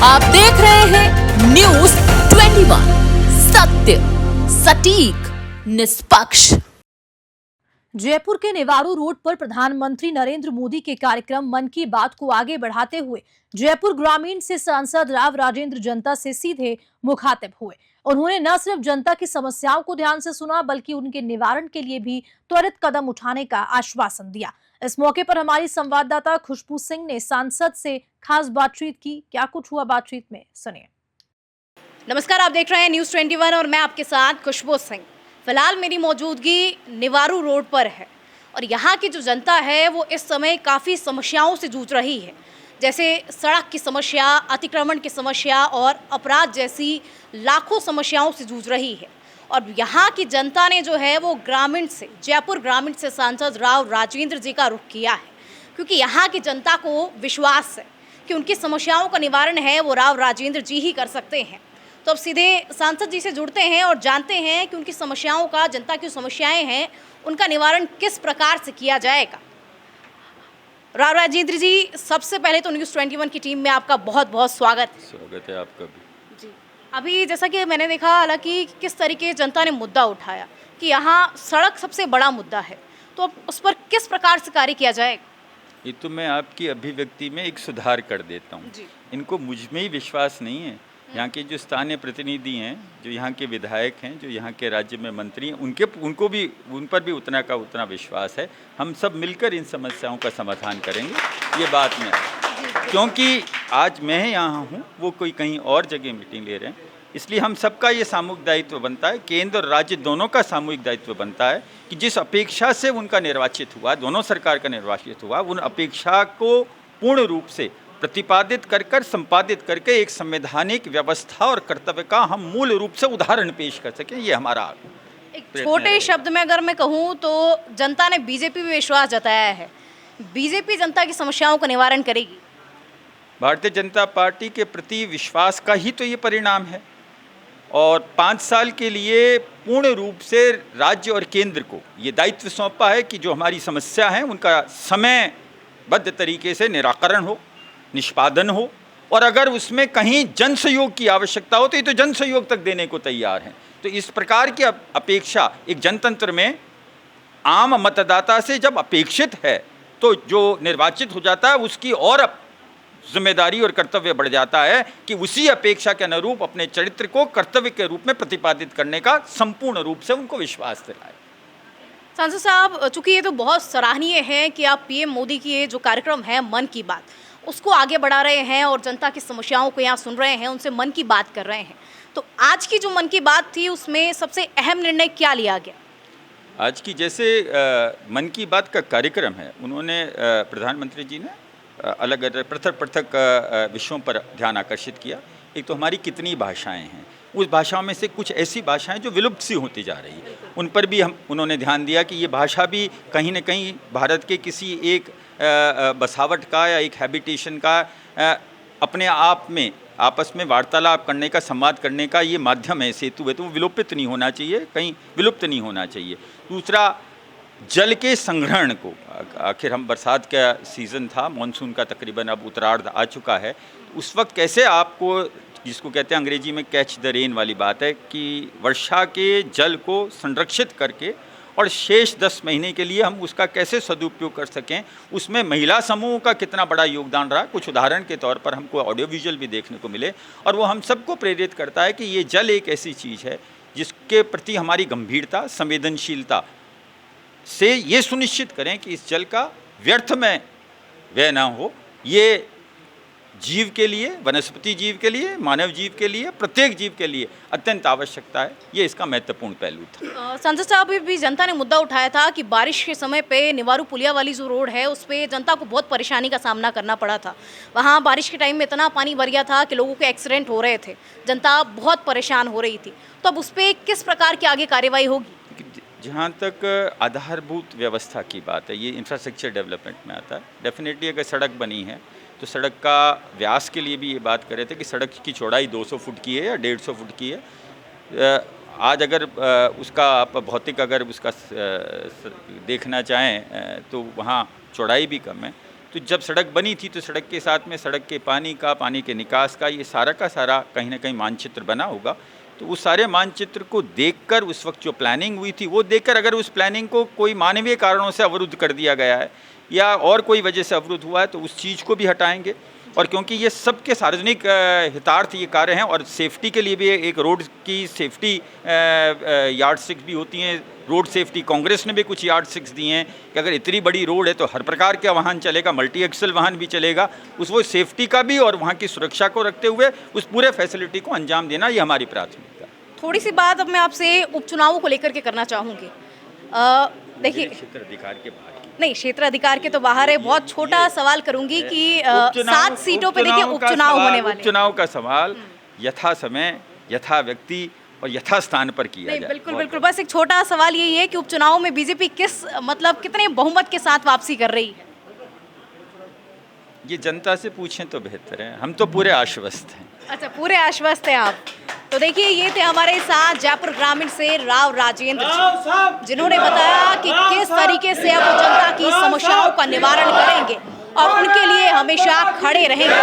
आप देख रहे हैं न्यूज 21, सत्य सटीक निष्पक्ष। जयपुर के नेवारू रोड पर प्रधानमंत्री नरेंद्र मोदी के कार्यक्रम मन की बात को आगे बढ़ाते हुए जयपुर ग्रामीण से सांसद राव राजेंद्र जनता से सीधे मुखातिब हुए। उन्होंने न सिर्फ जनता की समस्याओं को ध्यान से सुना बल्कि उनके निवारण के लिए भी त्वरित कदम उठाने का आश्वासन दिया। इस मौके पर हमारी संवाददाता खुशबू सिंह ने सांसद से खास बातचीत की। क्या कुछ हुआ बातचीत में, सुनिए। नमस्कार, आप देख रहे हैं न्यूज़ 21 और मैं आपके साथ खुशबू सिंह। फिलहाल मेरी मौजूदगी नेवारू रोड पर है और यहाँ की जो जनता है वो इस समय काफ़ी समस्याओं से जूझ रही है, जैसे सड़क की समस्या, अतिक्रमण की समस्या और अपराध जैसी लाखों समस्याओं से जूझ रही है। और यहाँ की जनता ने जो है वो जयपुर ग्रामीण से सांसद राव राजेंद्र जी का रुख किया है, क्योंकि यहाँ की जनता को विश्वास है कि उनकी समस्याओं का निवारण है वो राव राजेंद्र जी ही कर सकते हैं। तो अब सीधे सांसद जी से जुड़ते हैं और जानते हैं कि उनकी समस्याओं का, जनता की समस्याएं हैं, उनका निवारण किस प्रकार से किया जाएगा। राव राजेंद्र जी, सबसे पहले तो न्यूज़ 21 की टीम में आपका बहुत बहुत स्वागत है आपका भी जी। अभी जैसा कि मैंने देखा, हालांकि किस तरीके जनता ने मुद्दा उठाया कि यहाँ सड़क सबसे बड़ा मुद्दा है, तो अब उस पर किस प्रकार से कार्य किया जाएगा। ये तो मैं आपकी अभिव्यक्ति में एक सुधार कर देता हूँ। इनको मुझ में ही विश्वास नहीं है। यहाँ के जो स्थानीय प्रतिनिधि हैं, जो यहाँ के विधायक हैं, जो यहाँ के राज्य में मंत्री हैं, उन पर भी उतना का उतना विश्वास है। हम सब मिलकर इन समस्याओं का समाधान करेंगे, ये बात में है। क्योंकि आज मैं यहाँ हूँ, वो कोई कहीं और जगह मीटिंग ले रहे हैं, इसलिए हम सबका ये सामूहिक दायित्व बनता है, केंद्र और राज्य दोनों का सामूहिक दायित्व बनता है कि जिस अपेक्षा से उनका निर्वाचित हुआ, दोनों सरकार का निर्वाचित हुआ, उन अपेक्षा को पूर्ण रूप से प्रतिपादित कर संपादित करके एक संवैधानिक व्यवस्था और कर्तव्य का हम मूल रूप से उदाहरण पेश कर सकें, ये हमारा एक छोटे शब्द में अगर मैं कहूँ तो जनता ने बीजेपी में विश्वास जताया है, बीजेपी जनता की समस्याओं का निवारण करेगी। भारतीय जनता पार्टी के प्रति विश्वास का ही तो ये परिणाम है और 5 साल के लिए पूर्ण रूप से राज्य और केंद्र को ये दायित्व सौंपा है कि जो हमारी समस्या है उनका समयबद्ध तरीके से निराकरण हो, निष्पादन हो, और अगर उसमें कहीं जन सहयोग की आवश्यकता हो तो ये तो जन सहयोग तक देने को तैयार हैं। तो इस प्रकार की अपेक्षा एक जनतंत्र में आम मतदाता से जब अपेक्षित है तो जो निर्वाचित हो जाता है उसकी और जिम्मेदारी और कर्तव्य बढ़ जाता है कि उसी अपेक्षा के अनुरूप अपने चरित्र को कर्तव्य के रूप में प्रतिपादित करने का संपूर्ण रूप से उनको विश्वास दिलाए। सांसद साहब, चूंकि ये तो बहुत सराहनीय है कि आप पीएम मोदी की ये जो कार्यक्रम है मन की बात, उसको आगे बढ़ा रहे हैं और जनता की समस्याओं को यहाँ सुन रहे हैं, उनसे मन की बात कर रहे हैं। तो आज की जो मन की बात थी उसमें सबसे अहम निर्णय क्या लिया गया? आज की जैसे मन की बात का कार्यक्रम है, उन्होंने प्रधानमंत्री जी ने अलग अलग पृथक विषयों पर ध्यान आकर्षित किया। एक तो हमारी कितनी भाषाएं हैं, उस भाषाओं में से कुछ ऐसी भाषाएं जो विलुप्त सी होती जा रही है, उन पर भी उन्होंने ध्यान दिया कि ये भाषा भी कहीं न कहीं भारत के किसी एक बसावट का या एक हैबिटेशन का अपने आप में आपस में वार्तालाप करने का, संवाद करने का ये माध्यम है, सेतु है, तो वो विलोपित नहीं होना चाहिए, कहीं विलुप्त नहीं होना चाहिए। दूसरा, जल के संग्रहण को, आखिर हम बरसात का सीज़न था, मानसून का तकरीबन अब उत्तरार्ध आ चुका है, उस वक्त कैसे आपको, जिसको कहते हैं अंग्रेजी में कैच द रेन वाली बात है, कि वर्षा के जल को संरक्षित करके और शेष 10 महीने के लिए हम उसका कैसे सदुपयोग कर सकें, उसमें महिला समूह का कितना बड़ा योगदान रहा। कुछ उदाहरण के तौर पर हमको ऑडियो विजुअल भी देखने को मिले और वो हम सबको प्रेरित करता है कि ये जल एक ऐसी चीज़ है जिसके प्रति हमारी गंभीरता, संवेदनशीलता से ये सुनिश्चित करें कि इस जल का व्यर्थ में व्यय ना हो। ये जीव के लिए, वनस्पति जीव के लिए, मानव जीव के लिए, प्रत्येक जीव के लिए अत्यंत आवश्यकता है। ये इसका महत्वपूर्ण पहलू था। सांसद साहब, भी जनता ने मुद्दा उठाया था कि बारिश के समय पे नेवारू पुलिया वाली जो रोड है उस पर जनता को बहुत परेशानी का सामना करना पड़ा था। वहाँ बारिश के टाइम में इतना पानी भर गया था कि लोगों के एक्सीडेंट हो रहे थे, जनता बहुत परेशान हो रही थी। तो अब उस पर किस प्रकार की आगे कार्यवाही होगी? जहाँ तक आधारभूत व्यवस्था की बात है, ये इंफ्रास्ट्रक्चर डेवलपमेंट में आता है। डेफिनेटली अगर सड़क बनी है तो सड़क का व्यास के लिए भी ये बात कर रहे थे कि सड़क की चौड़ाई 200 फुट की है या 150 फुट की है। आज अगर उसका आप भौतिक अगर उसका देखना चाहें तो वहाँ चौड़ाई भी कम है, तो जब सड़क बनी थी तो सड़क के साथ में सड़क के पानी का, पानी के निकास का, ये सारा का सारा कहीं ना कहीं मानचित्र बना होगा। तो उस सारे मानचित्र को देखकर उस वक्त जो प्लानिंग हुई थी वो देखकर अगर उस प्लानिंग को कोई मानवीय कारणों से अवरुद्ध कर दिया गया है या और कोई वजह से अवरुद्ध हुआ है तो उस चीज़ को भी हटाएंगे। और क्योंकि ये सबके सार्वजनिक हितार्थ ये कार्य हैं और सेफ्टी के लिए भी एक रोड की सेफ्टी यार्डस्टिक्स भी होती हैं। रोड सेफ्टी कांग्रेस ने भी कुछ यार्डस्टिक्स दिए हैं कि अगर इतनी बड़ी रोड है तो हर प्रकार का वाहन चलेगा, मल्टी एक्सल वाहन भी चलेगा, उस वो सेफ्टी का भी और वहाँ की सुरक्षा को रखते हुए उस पूरे फैसिलिटी को अंजाम देना ये हमारी प्राथमिकता है। थोड़ी सी बात अब मैं आपसे उपचुनावों को लेकर के करना चाहूँगी। देखिए, क्षेत्र अधिकार के बाहर नहीं, क्षेत्र अधिकार के तो बाहर है। बहुत छोटा सवाल करूंगी कि 7 सीटों पे देखिए उपचुनाव होने वाले। उपचुनाव का सवाल यथा समय, यथा व्यक्ति और यथा स्थान पर किया जाए। बिल्कुल बिल्कुल, बस एक छोटा सवाल यही है कि उपचुनाव में बीजेपी कितने बहुमत के साथ वापसी कर रही है? ये जनता से पूछें तो बेहतर है, हम तो पूरे आश्वस्त हैं। अच्छा, पूरे आश्वस्त हैं आप। तो देखिए, ये थे हमारे साथ जयपुर ग्रामीण से राव राजेंद्र जी, जिन्होंने बताया कि किस तरीके से अब वो जनता की समस्याओं का निवारण करेंगे और उनके लिए हमेशा खड़े रहेंगे।